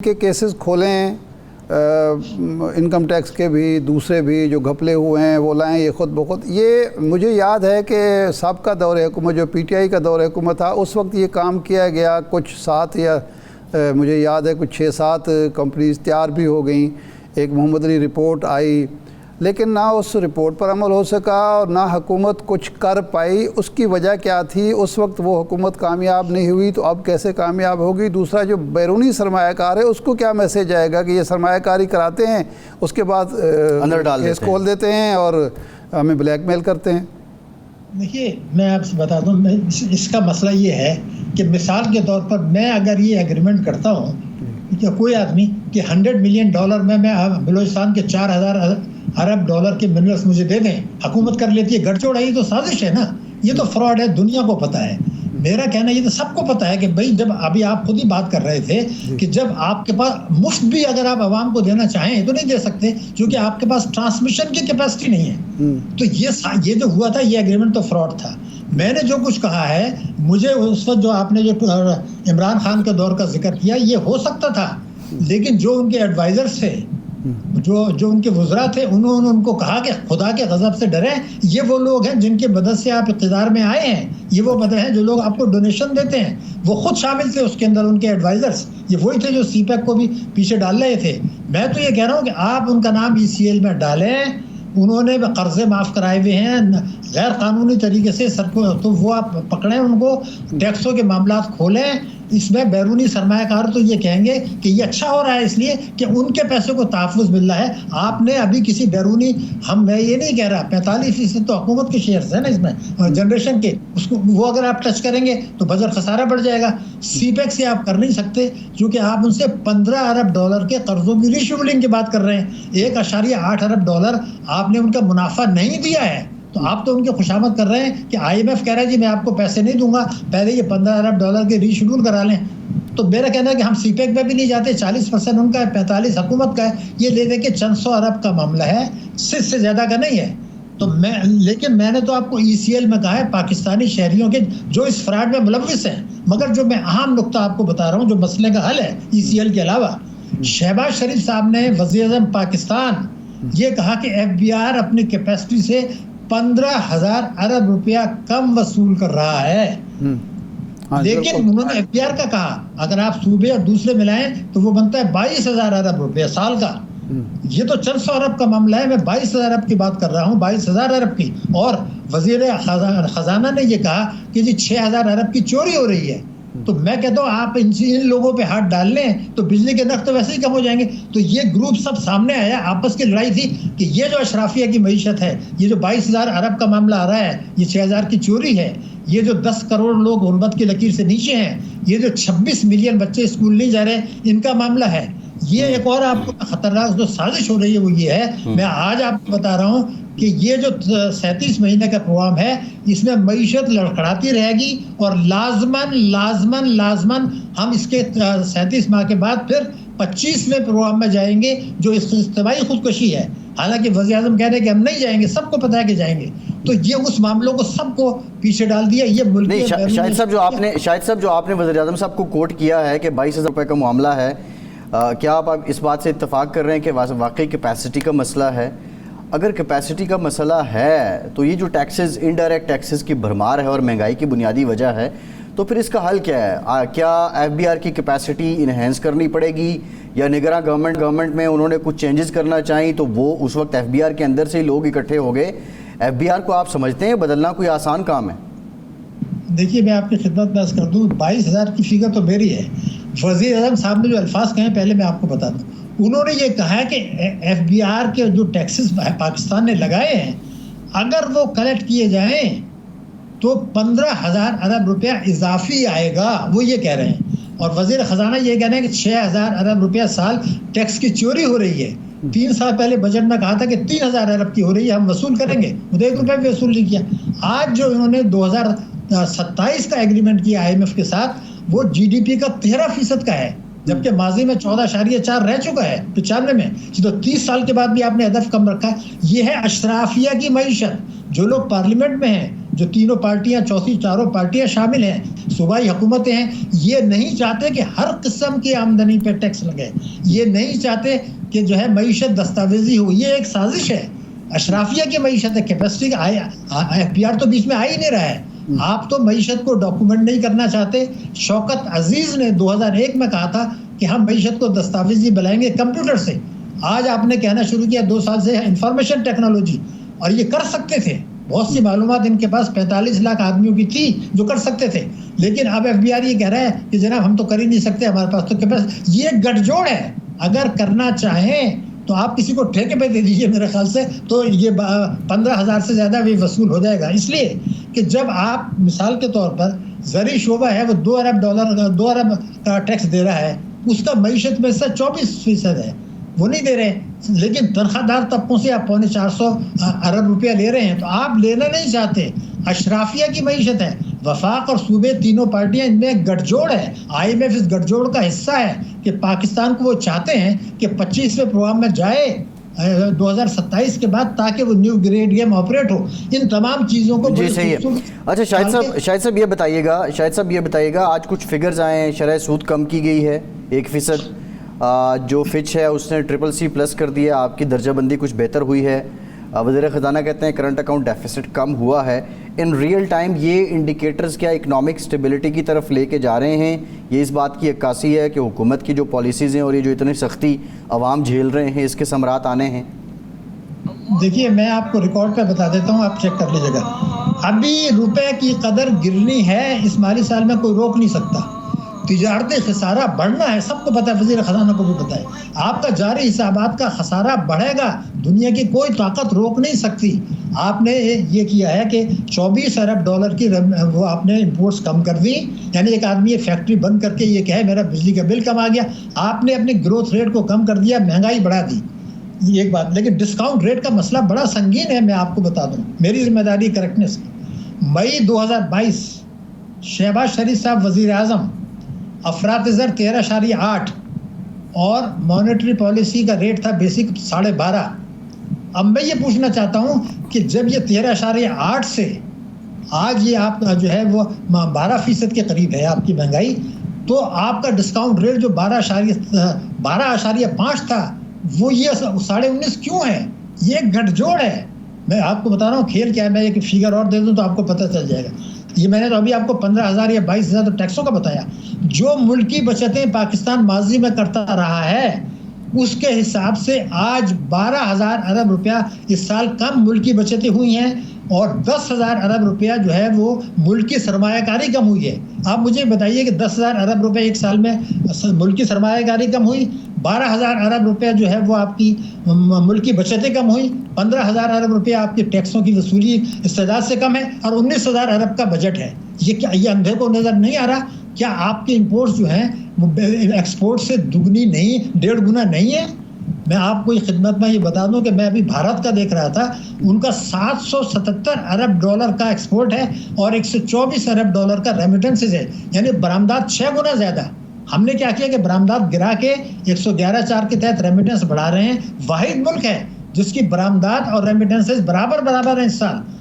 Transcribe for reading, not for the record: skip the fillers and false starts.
के केसेस खोलें, income tax के भी, दूसरे भी जो घपले हुए हैं वो लाएं ये खुद ब खुद। ये मुझे याद है कि सबका दौर हुकूमत, जो पीटीआई का दौर हुकूमत था, उस वक्त ये काम किया गया। कुछ 7 या मुझे याद है कुछ 6-7 कंपनीज तैयार भी हो गई। एक मोहम्मद अली रिपोर्ट आई, लेकिन ना उस रिपोर्ट पर अमल हो सका और ना हुकूमत कुछ कर पाई। उसकी वजह क्या थी? उस वक्त वो हुकूमत कामयाब नहीं हुई, तो अब कैसे कामयाब होगी? दूसरा, जो बैरूनी सरमायाकार है उसको क्या मैसेज आएगा कि ये सरमायाकारी कराते हैं, उसके बाद अंदर डाल केस खोल देते हैं और हमें ब्लैकमेल करते हैं। देखिए, मैं आपसे बता दूं, इसका मसला ये है कि मिसाल के तौर पर मैं अगर ये एग्रीमेंट करता हूँ कि कोई आदमी कि $100 मिलियन में मैं बलूचिस्तान के 4000 अरब डॉलर के मिनरल्स मुझे दे दें, हुकूमत कर लेती है। गठजोड़ है, ये तो साजिश है ना, ये तो फ्रॉड है, दुनिया को पता है। मेरा कहना ये तो सबको पता है कि भाई, जब अभी आप खुद ही बात कर रहे थे कि जब आपके पास मुफ्त भी अगर आप आवाम को देना चाहें तो नहीं दे सकते, क्योंकि आपके पास ट्रांसमिशन की कैपेसिटी नहीं है। तो ये जो हुआ था, ये एग्रीमेंट तो फ्रॉड था। मैंने जो कुछ कहा है, मुझे उस वक्त जो आपने जो इमरान खान के दौर का जिक्र किया, ये हो सकता था, लेकिन जो उनके एडवाइजर्स थे, जो उनके वज़रा थे, उन्होंने उनको कहा कि खुदा के गज़ब से डरें। ये वो लोग हैं जिनके मदद से आप इक़्तिदार में आए हैं। ये वो मदद हैं जो लोग आपको डोनेशन देते हैं। वो खुद शामिल थे उसके अंदर, उनके एडवाइजर्स ये वही थे जो सीपैक को भी पीछे डाल रहे थे। मैं तो ये कह रहा हूँ कि आप उनका नाम ECL में डालें। उन्होंने कर्जे माफ़ कराए हुए हैं गैर कानूनी तरीके से सबको, तो वो आप पकड़ें, उनको टैक्सों के मामला खोलें। इसमें बैरूनी सरमायाकार तो ये कहेंगे कि ये अच्छा हो रहा है इसलिए कि उनके पैसे को तहफ़्फ़ुज़ मिल रहा है। आपने अभी किसी बैरूनी, मैं ये नहीं कह रहा, 45% तो हुकूमत के शेयर्स है ना इसमें, जनरेशन के, उसको वो अगर आप टच करेंगे तो बजट खसारा बढ़ जाएगा। सीपैक से आप कर नहीं सकते, क्योंकि आप उनसे $15 अरब के कर्जों की रीशेड्यूलिंग की बात कर रहे हैं। $1.8 अरब आपने उनका मुनाफा नहीं दिया है, तो आप तो उनके खुशामद कर रहे हैं कि IMF कह रहा है जी मैं आपको पैसे नहीं दूंगा, पहले ये $15 अरब के रीशेड्यूल करा लें। तो मेरा कहना है कि हम सीपैक में भी नहीं जाते। 40% उनका है, 45 हुकूमत का है। ये ले दे के चंद सौ अरब का मामला है, इससे ज़्यादा का नहीं है। तो लेकिन मैंने तो आपको ECL में कहा है पाकिस्तानी शहरियों के जो इस फ्रॉड में मुलव्विस हैं। मगर जो मैं अहम नुक्ता आपको बता रहा हूँ, जो मसले का हल है ECL के अलावा, शहबाज शरीफ साहब ने, वज़ीर-ए-आज़म पाकिस्तान, ये कहा कि FBR अपनी कैपेसिटी से 15,000 अरब रुपया कम वसूल कर रहा है। लेकिन उन्होंने FBR का कहा, अगर आप सूबे और दूसरे मिलाएं तो वो बनता है 22,000 अरब रुपया साल का। ये तो चंद सौ अरब का मामला है, मैं 22,000 अरब की बात कर रहा हूँ, 22,000 अरब की। और वजीर खजाना ने ये कहा कि जी 6,000 अरब की चोरी हो रही है। तो मैं कहता हूँ आप इन लोगों पे हाथ डाल लें तो बिजली के नर्ख तो वैसे ही कम हो जाएंगे। तो ये ग्रुप सब सामने आया, आपस की लड़ाई थी कि ये जो अशराफिया की मईशत है, ये जो 22,000 अरब का मामला आ रहा है, ये 6,000 की चोरी है, ये जो 10 करोड़ लोग गुर्बत की लकीर से नीचे हैं, ये जो 26 मिलियन बच्चे स्कूल नहीं जा रहे, इनका मामला है। ये एक और आपको खतरनाक जो साजिश हो रही है वो ये है, मैं आज आपको बता रहा हूँ कि ये जो 37 महीने का प्रोग्राम है, इसमें मईशत लड़खड़ाती रहेगी और लाजमन हम इसके 37 माह के बाद फिर 25वें प्रोग्राम में जाएंगे जो इज्तिमाई खुदकुशी है। हालांकि वज़ीर-ए-आज़म कह रहे हैं कि हम नहीं जाएंगे, सबको पता है कि जाएंगे। तो ये उस मामलों को सबको पीछे डाल दिया। ये मुल्क नहीं, शाहिद साहब जो आपने वज़ीर-ए-आज़म साहब को कोट किया है कि 22,000 रुपये का मामला है, क्या आप इस बात से इत्तफाक कर रहे हैं कि वाकई कैपेसिटी का मसला है? अगर कैपेसिटी का मसला है तो ये जो टैक्सेस, इनडायरेक्ट टैक्सेस की भरमार है और महंगाई की बुनियादी वजह है, तो फिर इसका हल क्या है? क्या FBR की कैपेसिटी इन्हेंस करनी पड़ेगी, या निगरान गवर्नमेंट में उन्होंने कुछ चेंजेस करना चाहिए तो वो उस वक्त FBR के अंदर से ही लोग इकट्ठे हो गए? FBR को आप समझते हैं बदलना कोई आसान काम है? देखिए, मैं आपकी खिदमत में अर्ज़ कर दूँ, 22,000 की फिगर तो मेरी है। वज़ीर-ए-आज़म साहब ने जो अल्फाज कहे पहले मैं आपको बता दूँ, उन्होंने ये कहा है कि FBR के जो टैक्सेस पाकिस्तान ने लगाए हैं, अगर वो कलेक्ट किए जाएं तो 15,000 अरब रुपया इजाफी आएगा, वो ये कह रहे हैं। और वज़ीर ख़जाना ये कह रहे हैं कि 6,000 अरब रुपया साल टैक्स की चोरी हो रही है। 3 साल पहले बजट में कहा था कि 3,000 अरब की हो रही है, हम वसूल करेंगे, वो 1 रुपये भी वसूल नहीं किया। आज जो इन्होंने 2027 का एग्रीमेंट किया IMF के साथ, वो GDP का 13% का है, जबकि माजी में 14.4 रह चुका है 95 में। तो 30 साल के बाद भी आपने हदफ कम रखा है। ये है अशराफिया की मईशत। जो लोग पार्लियामेंट में हैं, जो तीनों पार्टियां, चौथी चारों पार्टियां शामिल हैं, सूबाई हुकूमतें हैं, ये नहीं चाहते कि हर किस्म की आमदनी पे टैक्स लगे। ये नहीं चाहते कि जो है मईशत दस्तावेजी हो। ये एक साजिश है, अशराफिया की मईशत है। कैपेसिटी का FPR तो बीच में आ ही नहीं रहा है। आप तो मईशत को डॉक्यूमेंट नहीं करना चाहते। शौकत अजीज ने 2001 में कहा था कि हम मईशत को दस्तावेजी बनाएंगे कंप्यूटर से। आज आपने कहना शुरू किया 2 साल से इंफॉर्मेशन टेक्नोलॉजी, और ये कर सकते थे। बहुत सी मालूमात इनके पास 45 लाख आदमियों की थी जो कर सकते थे, लेकिन अब FBR ये कह रहा है कि जनाब हम तो कर ही नहीं सकते, हमारे पास तो कैपेसिटी। ये गठजोड़ है। अगर करना चाहें तो आप किसी को ठेके पे दे दीजिए, मेरे ख्याल से तो ये 15,000 से ज़्यादा भी वसूल हो जाएगा। इसलिए कि जब आप मिसाल के तौर पर ज़री शोबा है वो $2 अरब का टैक्स दे रहा है, उसका मईशत में से 24% है, वो नहीं दे रहे। लेकिन तनख्वाहदार तबकों से आप 450 अरब रुपया ले रहे हैं, तो आप लेना नहीं चाहते। अशराफिया की मईशत है। वफाक और सूबे तीनों पार्टियां, इनमें गठजोड़ है। IMF इस गठजोड़ का हिस्सा है कि पाकिस्तान को वो चाहते हैं कि 25वें प्रोग्राम में जाए 2027 के बाद, ताकि वो न्यू ग्रेड गेम ऑपरेट हो। इन तमाम चीज़ों को जी सही है। अच्छा शाहिद साहब ये बताइएगा आज कुछ फिगर्स आए हैं, शरह सूद कम की गई है 1%, जो फिच है उसने CCC+ कर दिया, आपकी दर्जाबंदी कुछ बेहतर हुई है, वज़ीर ख़जाना कहते हैं करंट अकाउंट डेफिसिट कम हुआ है। इन रियल टाइम ये इंडिकेटर्स क्या इकनॉमिक स्टेबिलिटी की तरफ लेके जा रहे हैं? ये इस बात की अक्कासी है कि हुकूमत की जो पॉलिसीज़ हैं और ये जो इतनी सख्ती अवाम झेल रहे हैं, इसके समरात आने हैं? देखिए, मैं आपको रिकॉर्ड पे बता देता हूँ, आप चेक कर लीजिएगा। अभी रुपए की कदर गिरनी है, इस माली साल में कोई रोक नहीं सकता। तिजारती खसारा बढ़ना है, सबको पता है, वज़ीर ख़जाना को भी पता है। आपका जारी हिसाबात का खसारा बढ़ेगा, दुनिया की कोई ताकत रोक नहीं सकती। आपने ये किया है कि $24 अरब की वो आपने इंपोर्ट्स कम कर दी, यानी एक आदमी ये फैक्ट्री बंद करके ये कहे मेरा बिजली का बिल कम आ गया। आपने अपनी ग्रोथ रेट को कम कर दिया, महंगाई बढ़ा दी, ये एक बात। लेकिन डिस्काउंट रेट का मसला बड़ा संगीन है। मैं आपको बता दूँ, मेरी जिम्मेदारी करेक्टनेस की। मई 2022 शहबाज शरीफ साहब वज़ीर आज़म, अफरात-ए-ज़र 13.8 और मॉनेटरी पॉलिसी का रेट था बेसिक 12.5। अब मैं ये पूछना चाहता हूँ कि जब ये 13.8 से आज ये आप जो है वो 12% के करीब है आपकी महंगाई, तो आपका डिस्काउंट रेट जो 12.5 था, वो ये 19.5 क्यों है? ये गठजोड़ है। मैं आपको बता रहा हूँ खेल क्या है। मैं एक फिगर और दे दूँ तो आपको पता चल जाएगा। ये मैंने तो अभी आपको 15,000 या 22,000 तो टैक्सों का बताया। जो मुल्की बचतें पाकिस्तान माजी में करता रहा है, उसके हिसाब से आज 12,000 अरब रुपया इस साल कम मुल्की बचतें हुई हैं, और 10,000 अरब रुपया जो है वो मुल्की सरमायाकारी कम हुई है। आप मुझे बताइए कि 10,000 अरब रुपये एक साल में मुल्की सरमायाकारी कम हुई, 12,000 अरब रुपया जो है वो आपकी मुल्की बचतें कम हुई, 15,000 अरब रुपया आपकी टैक्सों की वसूली इस्तेदाद से कम है, और 19,000 अरब का बजट है। ये क्या, ये अंधे को नज़र नहीं आ रहा? क्या आपके इंपोर्ट्स जो हैं वो एक्सपोर्ट से दुगनी नहीं, 1.5 गुना नहीं है? मैं आपको ये खिदमत में ये बता दूं कि मैं अभी भारत का देख रहा था, उनका $777 अरब का एक्सपोर्ट है और $124 अरब का रेमिटेंसेज है, यानी बरामदात 6 गुना ज़्यादा। हमने क्या किया कि बरामदात गिरा के 111.4 के तहत रेमिटेंस बढ़ा रहे हैं। वाहिद मुल्क है जिसकी बरामदात और रेमिटेंसेज बराबर हैं इस साल।